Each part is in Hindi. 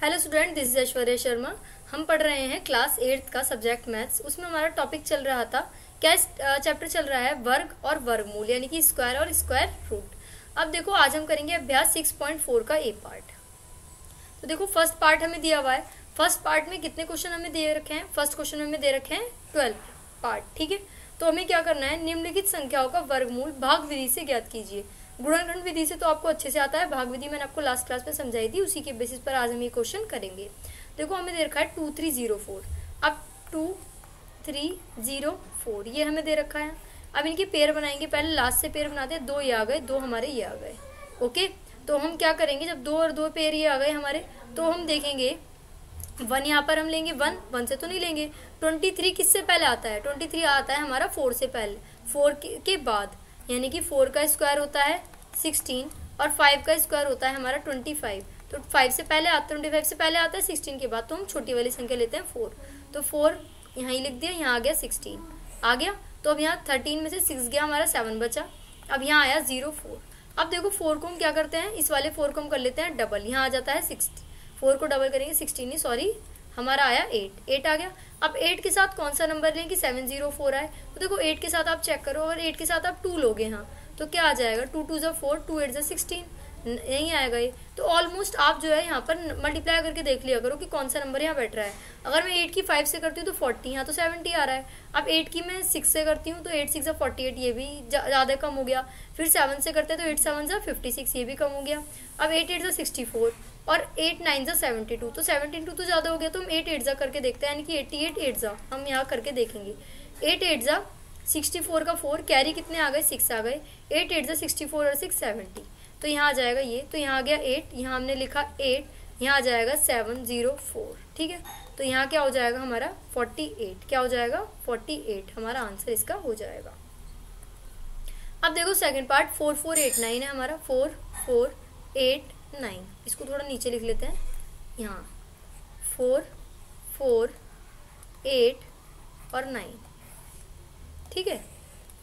Hello student, this is Aishwarya Sharma. हम पढ़ रहे हैं क्लास 8 का सब्जेक्ट मैथ्स। उसमें हमारा टॉपिक चल रहा था, क्या चैप्टर चल रहा है वर्ग और वर्गमूल, यानी कि स्क्वायर और स्क्वायर रूट। अब देखो, आज हम करेंगे अभ्यास 6.4 का ए पार्ट। तो देखो, फर्स्ट पार्ट हमें दिया हुआ है। फर्स्ट पार्ट में कितने क्वेश्चन हमें दे रखे हैं? फर्स्ट क्वेश्चन में दे रखे हैं 12 पार्ट। ठीक है, तो हमें क्या करना है, निम्नलिखित संख्याओं का वर्गमूल भाग विधि से ज्ञात कीजिए। गुणनखंड विधि से तो आपको अच्छे से आता है, भाग विधि मैंने आपको लास्ट क्लास में समझाई थी, उसी के बेसिस पर आज हम ये क्वेश्चन करेंगे। देखो, हमें दे रखा है 2304। अब 2304 ये हमें दे रखा है। अब इनके पेयर बनाएंगे, पहले लास्ट से पेयर बनाते हैं। 2 ये आ गए, 2 हमारे ये आ गए। ओके, तो हम क्या करेंगे, जब 2 और 2 पेयर ये आ गए हमारे, तो हम देखेंगे 1 यहाँ पर हम लेंगे। 1 से तो नहीं लेंगे। 23 किससे पहले आता है? 23 आता है हमारा 4 से पहले, 4 के बाद, यानी कि 4 का स्क्वायर होता है 16 और 5 का स्क्वायर होता है हमारा 25। तो 5 से पहले आता है, 25 से पहले आता है 16 के बाद, तो हम छोटी वाली संख्या लेते हैं 4। तो 4 यहाँ ही लिख दिया, यहाँ आ गया 16 आ गया। तो अब यहाँ 13 में से 6 गया, हमारा 7 बचा। अब यहाँ आया 04। अब देखो 4 को हम क्या करते हैं, इस वाले 4 को हम कर लेते हैं डबल, यहाँ आ जाता है 60। 4 को डबल करेंगे 16 ही, सॉरी हमारा आया 8 आ गया। अब 8 के साथ कौन सा नंबर लें कि 704 आए? तो देखो 8 के साथ आप चेक करो, अगर 8 के साथ आप 2 लोगे यहाँ तो क्या आ जाएगा, 2 2 ज़ा 4, 2 8 ज़ा 16, नहीं आएगा ये। तो ऑलमोस्ट आप जो है यहाँ पर मल्टीप्लाई करके देख लिया करो कि कौन सा नंबर यहाँ बैठ रहा है। अगर मैं 8 की 5 से करती हूँ तो 40, यहाँ तो 70 आ रहा है। अब 8 की मैं 6 से करती हूँ तो 8 6 ज़ा 48, ये भी ज़्यादा कम हो गया। फिर 7 से करते हैं तो 8 7 ज़ा 56, ये भी कम हो गया। अब 8 8 ज़ा 64 और 8 9 ज़ा 72, तो 72 तो ज़्यादा हो गया। तो हम 8 8 ज़ा करके देखते हैं, यानी कि 88 8 ज़ा हम यहाँ करके देखेंगे। 8 8 ज़ा 64 का 4, कैरी कितने आ गए, 6 आ गए। 8 8 ज़ा 64 और 6 70, तो यहाँ आ जाएगा ये। तो यहाँ आ गया 8, यहाँ हमने लिखा 8, यहाँ आ जाएगा 704। ठीक है, तो यहाँ क्या हो जाएगा हमारा 48। क्या हो जाएगा 48, हमारा आंसर इसका हो जाएगा। अब देखो सेकंड पार्ट 4489 है हमारा, 4489। इसको थोड़ा नीचे लिख लेते हैं, यहाँ 4 4 8 और 9। ठीक है,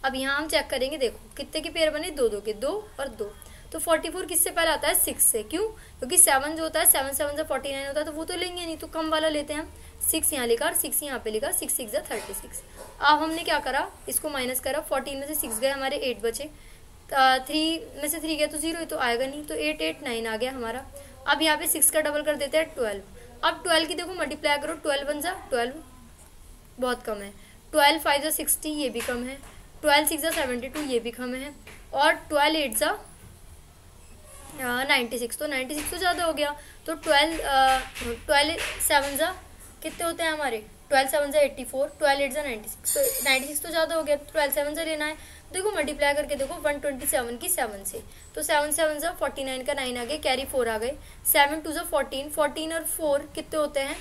अब यहाँ हम चेक करेंगे, देखो कितने के पेयर बने, 2 2 के, 2 और 2। तो 44 किससे पहले आता है, 6 से। क्यों? क्योंकि 7 जो होता है, 7 7 से 49 होता है, तो वो तो लेंगे नहीं, तो कम वाला लेते हैं हम। 6 यहाँ लिखा और 6 यहाँ पे लिखा, 6 6 ज़ा 36। अब हमने क्या करा, इसको माइनस करा। 14 में से 6 गए, हमारे 8 बचे। 3 में से 3 गया तो 0 तो आएगा नहीं, तो 8 8 9 आ गया हमारा। अब यहाँ पे 6 का डबल कर देते हैं 12। अब 12 की देखो मल्टीप्लाई करो, 12 1 ज़ा 12, बहुत कम है। 12 5 ज़ा 60, ये भी कम है। 12 6 ज़ा 72, ये भी कम है। और 12 8 ज़ा 96, तो 96 तो ज़्यादा हो गया। तो 12 7 ज़ा कितने होते हैं हमारे, 12 7 ज़ा 84, 12 8 ज़ा 96, तो 96 तो ज़्यादा हो गया। 12 7 ज़ा लेना है, देखो मल्टीप्लाई करके देखो 127 की 7 से, तो 7 7 ज़ा 49 का 9 आ गया, कैरी 4 आ गए। 7 2 ज़ा 14, 14 और 4 कितने होते हैं,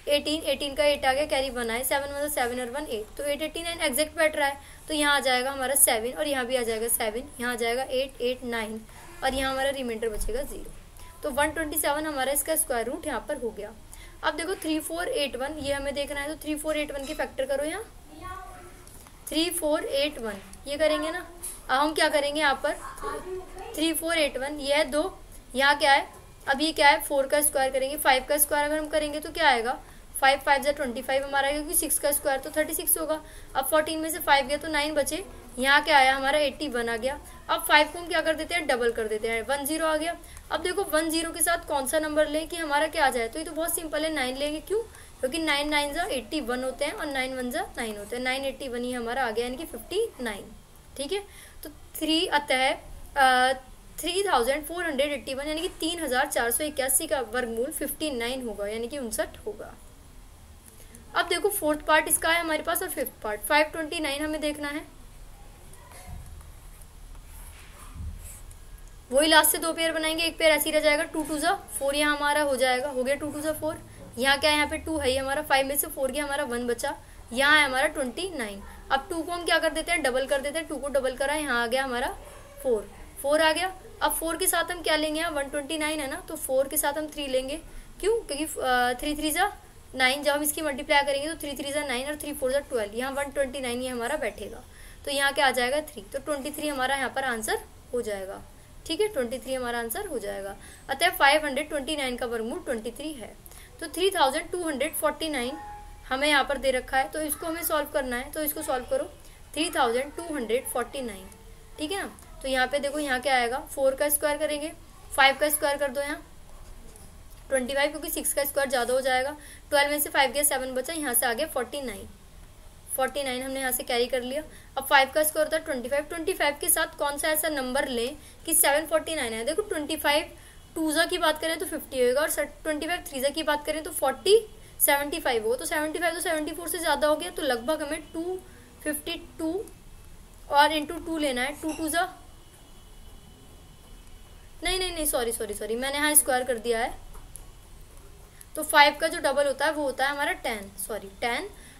18, 18 का 8 आ गया, कैरी 1 आए। 7 1 ज़ा 7 और 1 8, तो 8 89 एग्जैक्ट बैठ रहा है। तो यहाँ आ जाएगा हमारा 7 और यहाँ भी आ जाएगा 7, यहाँ आ जाएगा 8 8 9 और यहाँ हमारा रिमाइंडर बचेगा 0। तो 127 हमारा इसका स्क्वायर रूट यहाँ पर हो गया। अब देखो 3481 ये हमें देखना है, तो 3481 के फैक्टर करो यहाँ, 3481 ये करेंगे ना। अब हम क्या करेंगे यहाँ पर, 3481 ये है 2, यहाँ क्या है, अब ये क्या है 4 का स्क्वायर करेंगे। 5 का स्क्वायर अगर हम करेंगे तो क्या आएगा, 5 5 ज़ा 25 हमारा, क्योंकि 6 का स्क्वायर तो 36 होगा। अब 14 में से 5 गया तो 9 बचे, यहाँ क्या आया हमारा 81 आ गया। अब 5 को हम क्या कर देते हैं, डबल कर देते हैं, 10 आ गया। अब देखो 10 के साथ कौन सा नंबर लें कि हमारा क्या आ जाए, तो ये तो बहुत सिंपल है, 9 लेंगे। क्यों? क्योंकि 9 9 ज़ा 81 होते हैं और 9 1 ज़ा 9 होते हैं। 981 ही हमारा आ गया, यानी कि 59। ठीक है, तो 3 अतः 3481 यानी कि 3481 का वर्गमूल 59 होगा, यानी कि 59 होगा। अब देखो फोर्थ पार्ट इसका है हमारे पास और फिफ्थ पार्ट 529 हमें देखना है। वही लास्ट से 2 पेयर बनाएंगे, एक पेयर ऐसे ही रह जाएगा। 2 2 ज़ा 4 यहाँ हमारा हो जाएगा, हो गया 2 2 ज़ा 4। यहाँ क्या है, यहाँ पे 2 है हमारा, 5 में से 4 गया, हमारा 1 बचा। यहाँ है हमारा 29। अब 2 को हम क्या कर देते हैं, डबल कर देते हैं। 2 को डबल करा, यहाँ आ गया हमारा 4 आ गया। अब 4 के साथ हम क्या लेंगे, यहाँ 129 है ना, तो 4 के साथ हम 3 लेंगे। क्यों? क्योंकि 3 3 ज़ा 9, जब हम इसकी मल्टीप्लाई करेंगे तो 3 3 ज़ा 9 और 3 4 ज़ा 12, यहाँ 129 ये हमारा बैठेगा। तो यहाँ क्या आ जाएगा 3, तो 23 हमारा यहाँ पर आंसर हो जाएगा। ठीक है, 23 हमारा आंसर हो जाएगा। अतः 529 का वर्गमूल 23 है। तो 3249 हमें यहाँ पर दे रखा है, तो इसको हमें सॉल्व करना है। तो इसको सॉल्व करो, 3249, ठीक है ना। तो यहाँ पे देखो यहाँ क्या आएगा, 4 का स्क्वायर करेंगे, 5 का स्क्वायर कर दो यहाँ 25, क्योंकि 6 का स्क्वायर ज्यादा हो जाएगा। 12 में से 5 गया 7 बचा, यहाँ से आ गया 49 हमने यहाँ से कैरी कर लिया। अब 5 का स्क्वायर होता है 25 के साथ कौन सा ऐसा नंबर लें कि 749 है। देखो 25 टूजा की बात करें तो 50 होगा, और 25 थ्रीजा की बात करें तो 75 होगा। तो 75 तो 74 से ज्यादा हो गया, तो लगभग हमें 252 और इंटू 2 लेना है। 2 टूजा नहीं सॉरी मैंने यहाँ स्क्वायर कर दिया है। तो 5 का जो डबल होता है वो होता है हमारा 10।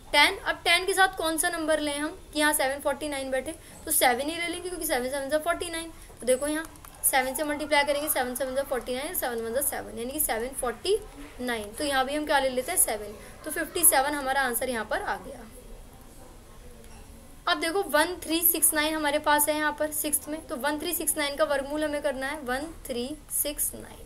अब 10 के साथ कौन सा नंबर लें हम कि यहाँ 749 बैठे, तो 7 ही ले लेंगे, क्योंकि 7 7 जा 49। तो देखो यहाँ 7 से मल्टीप्लाई करेंगे, 7 7 जा 49, 7 1 जा 7, यानी कि 749। तो यहाँ भी हम क्या ले लेते हैं 7, तो 57 हमारा आंसर यहाँ पर आ गया। अब देखो 1369 हमारे पास है यहाँ पर 6th में, तो 1369 का वर्गमूल हमें करना है 1369।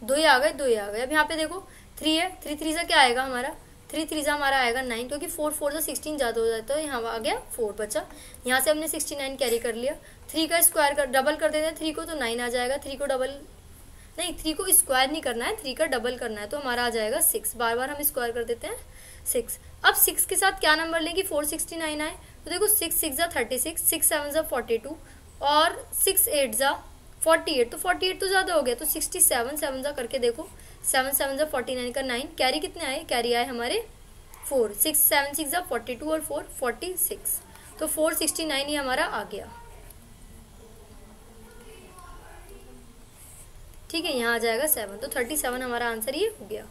दो ही आ गए। अब यहाँ पे देखो 3 है, 3 3 से क्या आएगा हमारा, 3 3 से हमारा आएगा 9, क्योंकि 4 4 से 16 ज्यादा हो जाता है, यहाँ आ गया 4 बचा। यहाँ से हमने 69 कैरी कर लिया। 3 का स्क्वायर कर डबल कर देते हैं 3 को, तो 9 आ जाएगा। 3 को डबल नहीं, 3 को स्क्वायर नहीं करना है, 3 का डबल करना है, तो हमारा आ जाएगा 6। बार बार हम स्क्वायर कर देते हैं 6। अब 6 के साथ क्या नंबर लेंगे 469 आए, तो देखो 6 6 जा 36, 6 7 जा 42 और 6 8 जा 48, तो 48 तो ज्यादा हो गया, तो 67 7 जा करके देखो, 7 7 जा 49 का 9, कैरी कितने आए, कैरी आए हमारे 4, 6 7 6 जा 42 और 4 46, तो 469 ही हमारा आ गया। ठीक है, यहाँ आ जाएगा 7, तो 37 हमारा आंसर ये हो गया।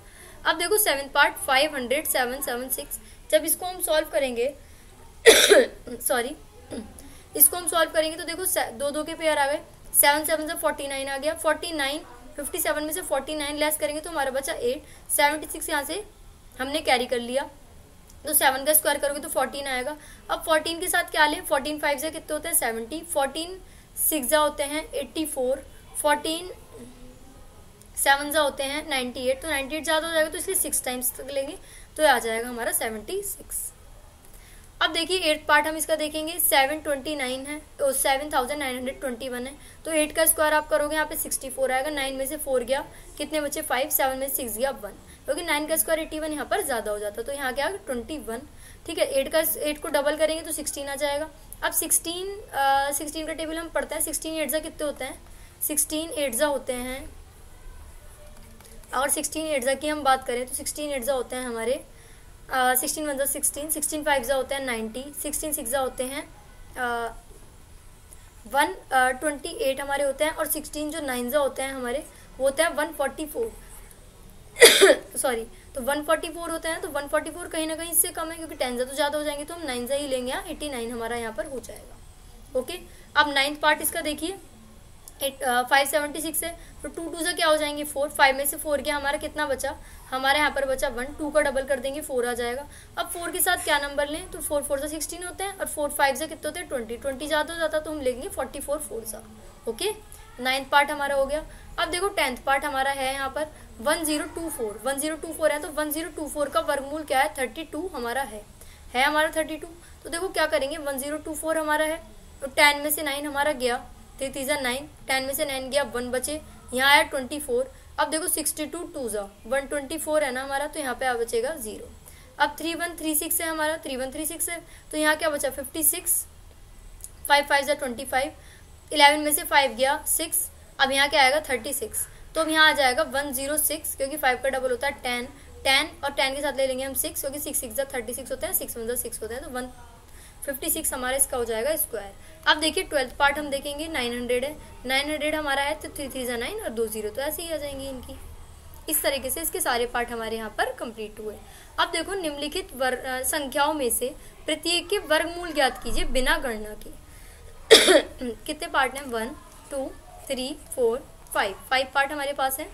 अब देखो 7th पार्ट 50776, जब इसको हम सॉल्व करेंगे सॉरी इसको हम सॉल्व करेंगे तो देखो 2 के पेयर आ गए, 7 7 से 49 आ गया, 49 57 में से 49 लेस करेंगे तो हमारा बचा 8, 76 यहाँ से हमने कैरी कर लिया, तो 7 का स्क्वायर करोगे तो 14 आएगा। अब 14 के साथ क्या लें, 14 5 से कितने होते हैं 70, 14 6 जा होते हैं 84, 14 7 जा होते हैं 98, तो 98 ज्यादा हो जाएगा तो इसलिए 6 टाइम्स तक लेंगे, तो आ जाएगा हमारा 76। अब देखिए 8th पार्ट हम इसका देखेंगे, 729 है तो 7921 है, तो 8 का स्क्वायर आप करोगे यहाँ पे 64 आएगा, 9 में से 4 गया, कितने बचे 5, 7 में से 6 गया 1, क्योंकि 9 का स्क्वायर 81 यहाँ पर ज्यादा हो जाता, तो यहाँ क्या 21। ठीक है, 8 को डबल करेंगे तो 16 आ जाएगा। अब 16 का टेबल हम पढ़ते हैं, 16 8 जा कितने होते हैं, 16 8 जा होते हैं, और 16 8 जा की हम बात करें तो 16 8 जा होते हैं हमारे 16 1 जा 16, 16 5 जा होते हैं 90, 16 6 जा होते हैं 128 हमारे होते हैं, और 16 जो 9 जा होते हैं हमारे वो होते हैं 144 सॉरी, तो 144 होते हैं, तो 144 कहीं ना कहीं इससे कम है, क्योंकि 10 जा तो ज्यादा हो जाएंगे, तो हम 9 जा ही लेंगे, 89 हमारा यहाँ पर हो जाएगा। ओके, अब 9th पार्ट इसका देखिए, 576 है, तो 2 2 से क्या हो जाएंगे 4, 5 में से 4 गया, हमारा कितना बचा, हमारे यहाँ पर बचा 1, 2 का डबल कर देंगे 4 आ जाएगा। अब 4 के साथ क्या नंबर लें, तो 4 4 से 16 होते हैं, और 4 5 से कितने होते हैं 20, 20 ज्यादा हो जाता तो हम लेंगे 44 4 सा। ओके, 9th पार्ट हमारा हो गया। अब देखो 10th पार्ट हमारा है यहाँ पर 1024 है, तो 1024 का वर्गमूल क्या है 32 हमारा है हमारा 32। तो देखो क्या करेंगे, 1024 हमारा है, तो 10 में से 9 हमारा गया, 3 3 9, 10 में से 9 गया 1 बचे, यहाँ आया 24। अब देखो 62 2 जा 124 है ना हमारा, तो यहाँ पे आ बचेगा 0। अब 3136 है हमारा, 3136 है, तो यहाँ क्या बचा 56, 5 5 जा 25, 11 में से 5 गया 6, अब यहाँ क्या आएगा 36, तो अब यहाँ आ जाएगा 106, क्योंकि 5 का डबल होता है 10 और 10 के साथ ले लेंगे हम 6, क्योंकि 6 6 जा 36 होता है, 6 1 जा 6 होता है, तो 156 हमारा इसका हो जाएगा स्क्वायर। अब देखिए 12th पार्ट हम देखेंगे, 900 है, 900 हमारा है, तो 3 3 जा 9 और 2 0, तो ऐसे ही आ जाएंगे इनकी। इस तरीके से इसके सारे पार्ट हमारे यहाँ पर कंप्लीट हुए। अब देखो निम्नलिखित संख्याओं में से प्रत्येक के वर्गमूल ज्ञात कीजिए बिना गणना के। कितने पार्ट हैं, 1 2 3 4 5 पार्ट हमारे पास है,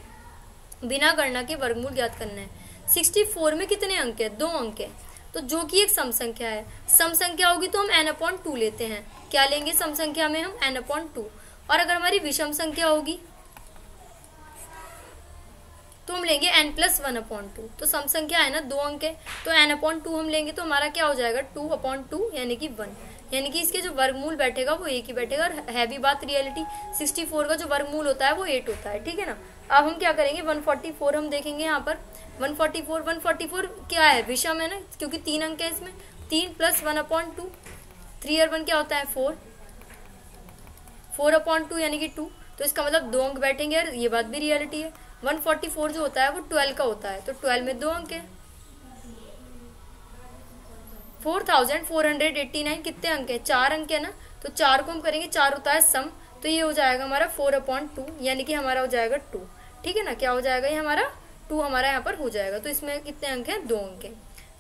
बिना गणना के वर्गमूल ज्ञात करना है। 64 में कितने अंक है, 2 अंक है, तो जो कि एक सम संख्या है, सम संख्या होगी तो हम n/2 लेते हैं, क्या लेंगे सम संख्या में हम n/2, और अगर हमारी विषम संख्या होगी तो हम लेंगे n+1/2। तो सम संख्या है ना, 2 अंक है, तो n/2 हम लेंगे तो हमारा क्या हो जाएगा 2/2 यानी कि 1, यानी कि इसके जो वर्गमूल बैठेगा वो 1 ही बैठेगा। और है भी बात रियलिटी, 64 का जो वर्गमूल होता है वो 8 होता है, ठीक है ना। अब हम क्या करेंगे 144 हम देखेंगे यहाँ पर 144 क्या है, विषम है ना, क्योंकि 3 अंक है इसमें, 3 + 1/2, 3 और 1 क्या होता है 4, 4/2 यानी कि 2, तो इसका मतलब 2 अंक बैठेंगे। यार ये बात भी रियलिटी है। 144 जो होता है वो 12 का होता है, तो 12 में 2 अंक है। 4489 कितने अंक है, 4 अंक है ना, तो 4 को हम करेंगे, 4 होता है सम, तो ये हो जाएगा हमारा 4/2 यानी कि हमारा हो जाएगा 2, ठीक है ना। क्या हो जाएगा ये हमारा 2 हमारा यहाँ पर हो जाएगा। तो इसमें कितने अंक है, 2 अंक है,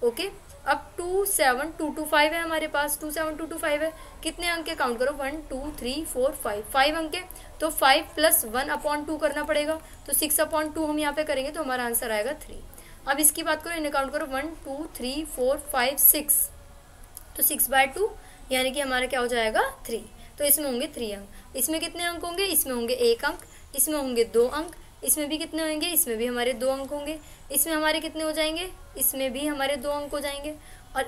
ओके। अब 27225 है हमारे पास, 27225 है, कितने अंक है काउंट करो, 1 2 3 4 5, 5 अंक है, तो 5 + 1/2 करना पड़ेगा, तो 6/2 हम यहाँ पे करेंगे तो हमारा आंसर आएगा 3। अब इसकी बात करो, इन्हें काउंट करो 1 2 3 4 5 6, तो 6/2 यानी कि हमारा क्या हो जाएगा 3। तो इसमें होंगे 3 अंक। इसमें कितने अंक होंगे, इसमें होंगे 1 अंक, इसमें होंगे 2 अंक, इसमें भी कितने होंगे, इसमें भी हमारे 2 अंक होंगे, इसमें हमारे कितने हो जाएंगे, इसमें भी हमारे 2 अंक हो जाएंगे। और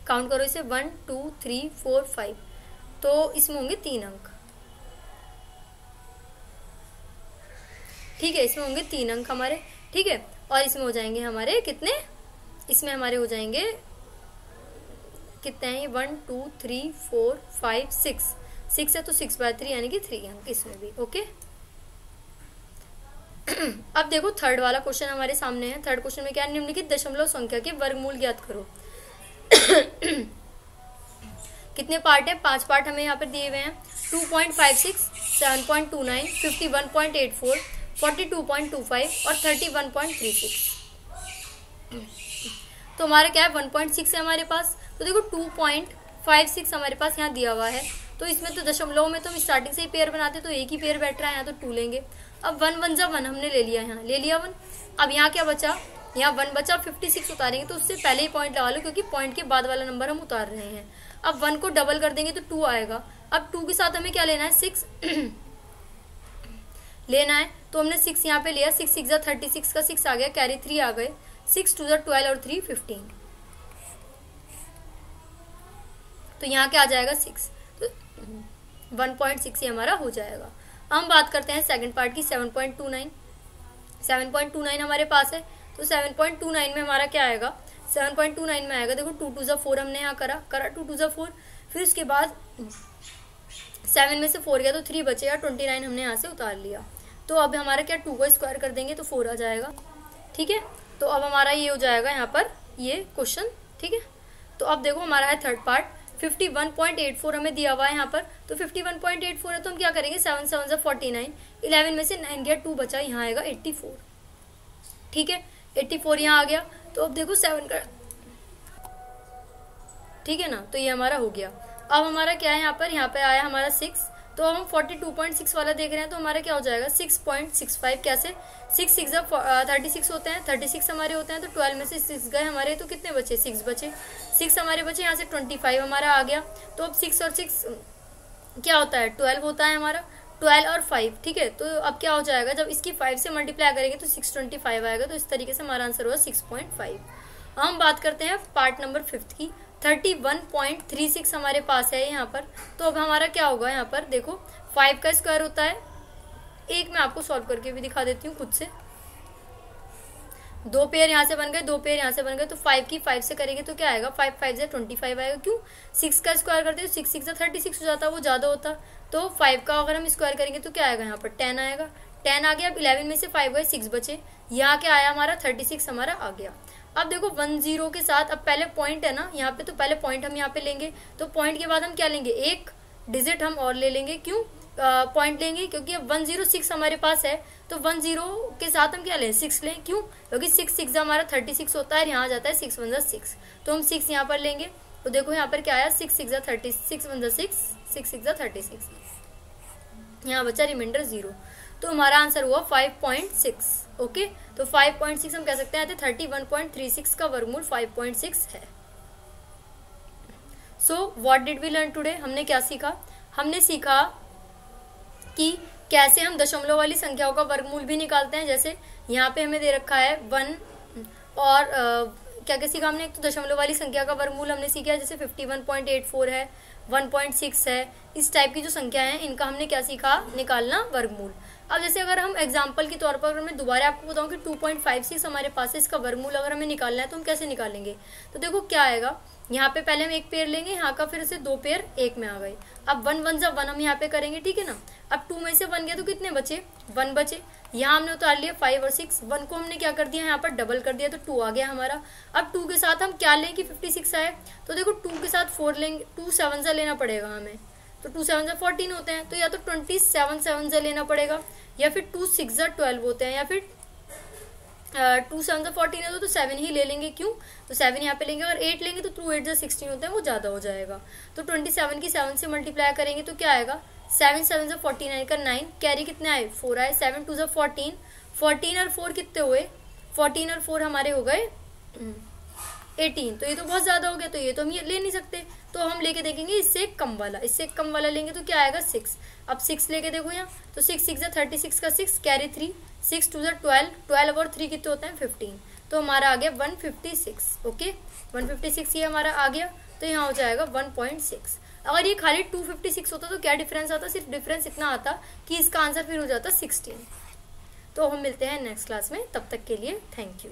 काउंट करो इसे 1 2 3 4 5, तो इसमें होंगे 3 अंक, ठीक है, इसमें होंगे 3 अंक हमारे, ठीक है। और इसमें हो जाएंगे हमारे कितने, इसमें हमारे हो जाएंगे कितने हैं, 1 2 3 4 5 6 है, तो 6/3 यानी कि 3 अंक इसमें भी, ओके। अब देखो थर्ड वाला क्वेश्चन हमारे सामने है। थर्ड क्वेश्चन में क्या है, निम्नलिखित दशमलव संख्या के वर्गमूल ज्ञात करो। कितने पार्ट है, 5 पार्ट हमें यहाँ पर दिए हुए हैं, 2.56, 7.29, 51.84, 42.25 और 31.36। तो हमारा क्या है 1.6 है हमारे पास, तो देखो 2.56 हमारे पास यहाँ दिया हुआ है, तो इसमें तो दशमलव में तो हम स्टार्टिंग से ही पेयर बनाते, तो एक ही पेयर बैठ रहा है यहाँ, तो 2 लेंगे। अब 1 1 1 हमने ले लिया, यहाँ ले लिया 1। अब यहाँ क्या बचा, यहाँ 1 बचा, 56 उतारेंगे तो उससे पहले ही पॉइंट लगा लो, क्योंकि पॉइंट के बाद वाला नंबर हम उतार रहे हैं। अब 1 को डबल कर देंगे तो 2 आएगा। अब 2 के साथ हमें क्या लेना है, 6 लेना है, तो हमने 6 यहाँ पे लिया, 6 6 36 का 6 आ गया, कैरी 3 आ गए, 6 2 12 और 3 15, तो यहाँ क्या आ जाएगा 6, तो 1.6 हमारा हो जाएगा। हम बात करते हैं सेकंड पार्ट की, 7.29 हमारे पास है, तो 7.29 में हमारा क्या आएगा, 7.29 में आएगा, देखो 2 2 4 हमने यहाँ करा 2 2 4, फिर उसके बाद 7 में से 4 गया तो 3 बचेगा, 29 हमने यहाँ से उतार लिया। तो अब हमारा क्या 2 को स्क्वायर कर देंगे तो 4 आ जाएगा, ठीक है। तो अब हमारा ये हो जाएगा यहाँ पर ये क्वेश्चन, ठीक है। तो अब देखो हमारा है थर्ड पार्ट, 51.84 हमें दिया हुआ है यहाँ पर, तो 51.84 है, तो हम क्या करेंगे 7 7 49, 11 में से 9 गया, 2 बचा, यहाँ आएगा 84, ठीक है, 84 यहाँ आ गया। तो अब देखो 7 का, ठीक है ना, तो ये हमारा हो गया। अब हमारा क्या है यहाँ पे आया हमारा 6, तो हम 42.6 वाला देख रहे हैं, तो हमारा क्या हो जाएगा 6.65, कैसे 6 6 36 होते हैं, 36 हमारे होते हैं, तो 12 में से 6 गए हमारे, तो कितने बचे 6 बचे, 6 हमारे बचे, यहाँ से 25 हमारा आ गया। तो अब 6 और 6 क्या होता है 12 होता है हमारा, 12 और 5, ठीक है। तो अब क्या हो जाएगा, जब इसकी 5 से मल्टीप्लाई करेंगे तो 625 आएगा, तो इस तरीके से हमारा आंसर हुआ 6.5। हम बात करते हैं पार्ट नंबर 5 की, 31.36 हमारे पास है यहाँ पर। तो अब हमारा क्या होगा, यहाँ पर देखो 5 का स्क्वायर होता है, एक मैं आपको सॉल्व करके भी दिखा देती हूँ खुद से। 2 पेयर यहाँ से बन गए, 2 पेयर यहाँ से बन गए, तो 5 की 5 से करेंगे तो क्या आएगा 5 5 25 आएगा, क्यों 6 का स्क्वायर करते हैं 6 6 36 हो जाता, वो ज्यादा होता। तो 5 का अगर हम स्क्वायर करेंगे तो क्या आएगा, यहाँ पर 10 आएगा, 10 आ गया। अब 11 में से 5 गए, 6 बचे, यहाँ क्या आया हमारा 36 हमारा आ गया। अब देखो 1 0 के साथ, अब पहले पॉइंट है ना यहाँ पे, तो पहले पॉइंट हम यहाँ पे लेंगे, तो पॉइंट के बाद हम क्या लेंगे, एक डिजिट हम और ले लेंगे, क्यों पॉइंट लेंगे, क्योंकि अब 106 हमारे पास है, तो 10 के साथ हम क्या लें 6 लें, क्यों, क्योंकि 6 6 हमारा 36 होता है, यहाँ जाता है 6 1 6, तो हम 6 यहाँ पर लेंगे। तो देखो यहाँ पर क्या आया 6 6 36, 6 1 6, 6 6 36, यहाँ बचा रिमाइंडर 0, तो हमारा आंसर हुआ 5.6, ओके। तो 5.6 हम कह सकते हैं, 31.36 का वर्गमूल 5.6 है। So what did we learn today, हमने क्या सीखा, हमने सीखा कि कैसे हम दशमलव वाली संख्याओं का वर्गमूल भी निकालते हैं। जैसे यहाँ पे हमें दे रखा है 1 और क्या क्या सीखा हमने, एक तो दशमलव वाली संख्या का वर्गमूल हमने सीखा है, जैसे 51.84 है, 1.6 है, इस टाइप की जो संख्या है इनका हमने क्या सीखा, निकालना वर्गमूल। अब जैसे अगर हम एग्जांपल के तौर पर अगर मैं दोबारा आपको बताऊं कि 2.56 हमारे पास है, इसका वर्गमूल अगर हमें निकालना है तो हम कैसे निकालेंगे। तो देखो क्या आएगा, यहाँ पे पहले हम एक पेयर लेंगे, यहाँ का फिर से 2 पेयर एक में आ गए। अब 1 1 जब 1 हम यहाँ पे करेंगे, ठीक है ना। अब 2 में से 1 गया तो कितने बचे, 1 बचे। यहाँ हमने उतार लिया 5 और 6, 1 को हमने क्या कर दिया, यहाँ पर डबल कर दिया तो 2 आ गया हमारा। अब 2 के साथ हम क्या लें कि 56 आए, तो देखो 2 के साथ 4 लेंगे, 2 7 से लेना पड़ेगा हमें, तो 2 7 से 14 होते हैं, तो या तो 27 7 से लेना पड़ेगा, या फिर 2 6 से 12 होते हैं, या फिर 2 7 से 14 है तो 7 ही ले लेंगे। क्यों, तो 7 यहाँ पे लेंगे। अगर 8 लेंगे तो 2 8 से 16 होते हैं, वो ज्यादा हो जाएगा। तो 27 की 7 से मल्टीप्लाई करेंगे तो क्या आएगा, 7 7 से 49 का 9, कैरी कितने आए, 4 आए, 7 2 से 14, 14 और 4 कितने हुए, 14 और 4 हमारे हो गए 18। तो ये तो बहुत ज्यादा हो गया, तो ये तो हम ये ले नहीं सकते, तो हम लेके देखेंगे इससे एक कम वाला, इससे एक कम वाला लेंगे तो क्या आएगा 6। अब 6 लेके देखो यहाँ, तो 6 6 से 36 का 6, कैरी 3, 6 2 से 12, 12 और 3 कितने होते हैं 15, तो हमारा आ गया 156। ओके 156 ये हमारा आ गया, तो यहाँ हो जाएगा 1.6। अगर ये खाली 256 होता तो क्या डिफरेंस आता, सिर्फ डिफरेंस इतना आता कि इसका आंसर फिर हो जाता 16। तो हम मिलते हैं नेक्स्ट क्लास में, तब तक के लिए थैंक यू।